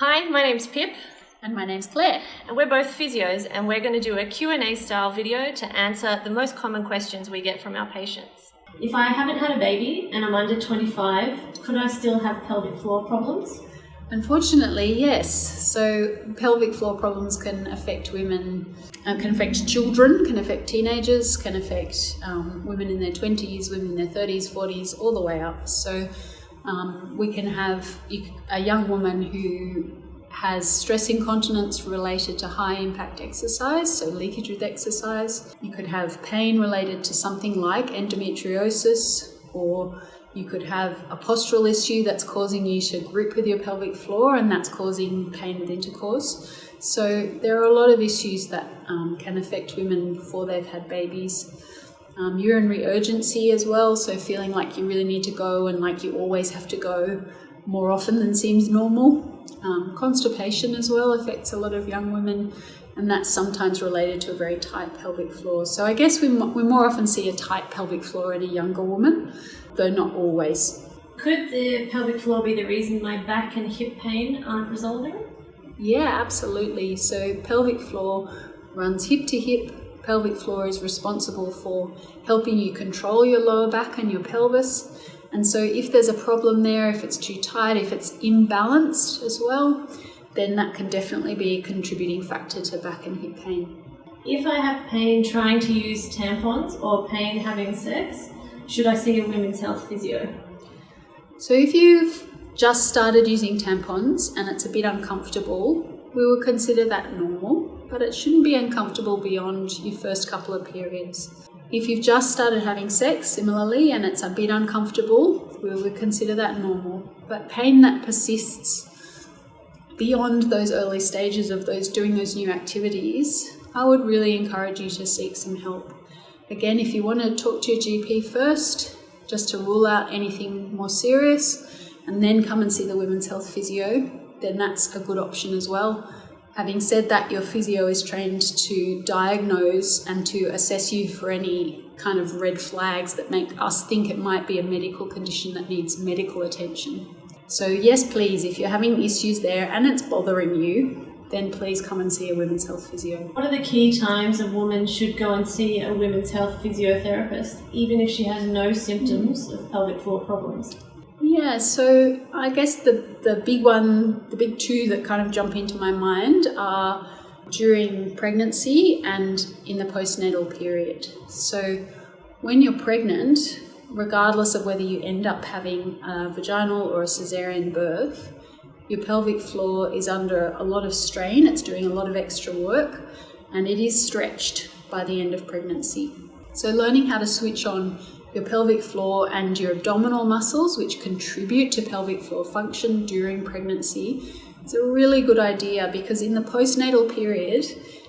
Hi, my name's Pip. And my name's Claire. And we're both physios, and we're going to do a Q&A style video to answer the most common questions we get from our patients. If I haven't had a baby and I'm under 25, could I still have pelvic floor problems? Unfortunately, yes. So pelvic floor problems can affect women, can affect children, can affect teenagers, can affect women in their 20s, women in their 30s, 40s, all the way up. So we can have a young woman who has stress incontinence related to high impact exercise, so leakage with exercise. You could have pain related to something like endometriosis, or you could have a postural issue that's causing you to grip with your pelvic floor and that's causing pain with intercourse. So there are a lot of issues that can affect women before they've had babies. Urinary urgency as well, so feeling like you really need to go and like you always have to go more often than seems normal. Constipation as well affects a lot of young women, and that's sometimes related to a very tight pelvic floor. So I guess we more often see a tight pelvic floor in a younger woman, though not always. Could the pelvic floor be the reason my back and hip pain aren't resolving? Yeah, absolutely. So pelvic floor runs hip to hip. Pelvic floor is responsible for helping you control your lower back and your pelvis. And so if there's a problem there, if it's too tight, if it's imbalanced as well, then that can definitely be a contributing factor to back and hip pain. If I have pain trying to use tampons or pain having sex, should I see a women's health physio? So if you've just started using tampons and it's a bit uncomfortable, we will consider that normal, but it shouldn't be uncomfortable beyond your first couple of periods. If you've just started having sex, similarly, and it's a bit uncomfortable, we would consider that normal. But pain that persists beyond those early stages of doing those new activities, I would really encourage you to seek some help. Again, if you want to talk to your GP first, just to rule out anything more serious, and then come and see the women's health physio, then that's a good option as well. Having said that, your physio is trained to diagnose and to assess you for any kind of red flags that make us think it might be a medical condition that needs medical attention. So yes, please, if you're having issues there and it's bothering you, then please come and see a women's health physio. What are the key times a woman should go and see a women's health physiotherapist, even if she has no symptoms of pelvic floor problems? Yeah, so I guess the big two that kind of jump into my mind are during pregnancy and in the postnatal period. So when you're pregnant, regardless of whether you end up having a vaginal or a cesarean birth, your pelvic floor is under a lot of strain, it's doing a lot of extra work, and it is stretched by the end of pregnancy. So learning how to switch on your pelvic floor and your abdominal muscles, which contribute to pelvic floor function during pregnancy, is a really good idea, because in the postnatal period,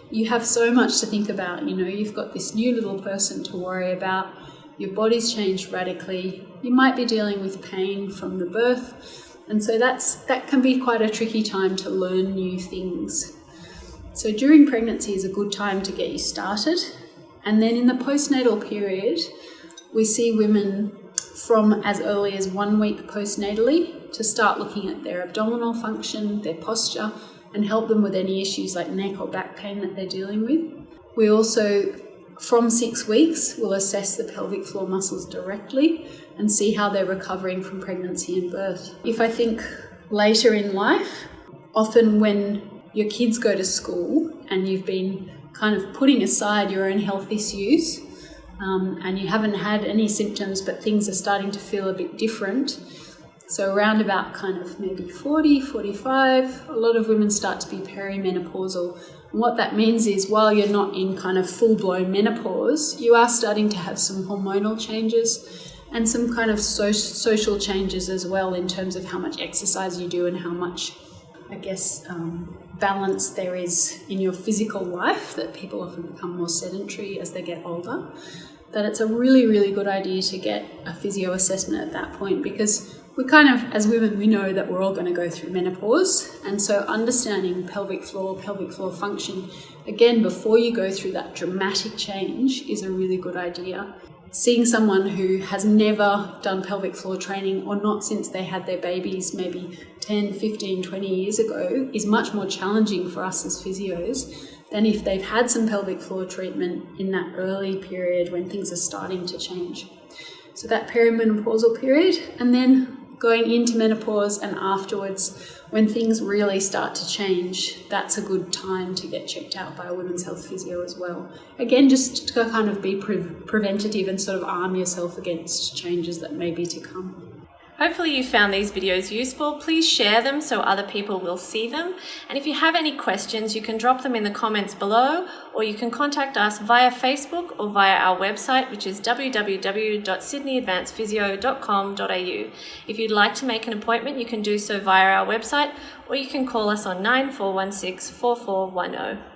you have so much to think about. You know, you've got this new little person to worry about, your body's changed radically, you might be dealing with pain from the birth, and so that can be quite a tricky time to learn new things. So during pregnancy is a good time to get you started, and then in the postnatal period, we see women from as early as 1 week postnatally to start looking at their abdominal function, their posture, and help them with any issues like neck or back pain that they're dealing with. We also, from 6 weeks, will assess the pelvic floor muscles directly and see how they're recovering from pregnancy and birth. If I think later in life, often when your kids go to school and you've been kind of putting aside your own health issues, and you haven't had any symptoms, but things are starting to feel a bit different. So around about kind of maybe 40, 45, a lot of women start to be perimenopausal. And what that means is while you're not in kind of full-blown menopause, you are starting to have some hormonal changes and some kind of social changes as well, in terms of how much exercise you do and how much, I guess, balance there is in your physical life, that people often become more sedentary as they get older. That it's a really, really good idea to get a physio assessment at that point, because we kind of, as women, we know that we're all going to go through menopause, and so understanding pelvic floor function, again, before you go through that dramatic change, is a really good idea. seeing someone who has never done pelvic floor training, or not since they had their babies maybe 10, 15, 20 years ago, is much more challenging for us as physios than if they've had some pelvic floor treatment in that early period when things are starting to change. So that perimenopausal period, and then going into menopause and afterwards, when things really start to change, that's a good time to get checked out by a women's health physio as well. Again, just to kind of be preventative and sort of arm yourself against changes that may be to come. Hopefully you found these videos useful. Please share them so other people will see them. And if you have any questions, you can drop them in the comments below, or you can contact us via Facebook or via our website, which is www.sydneyadvancedphysio.com.au. If you'd like to make an appointment, you can do so via our website, or you can call us on 9416 4410.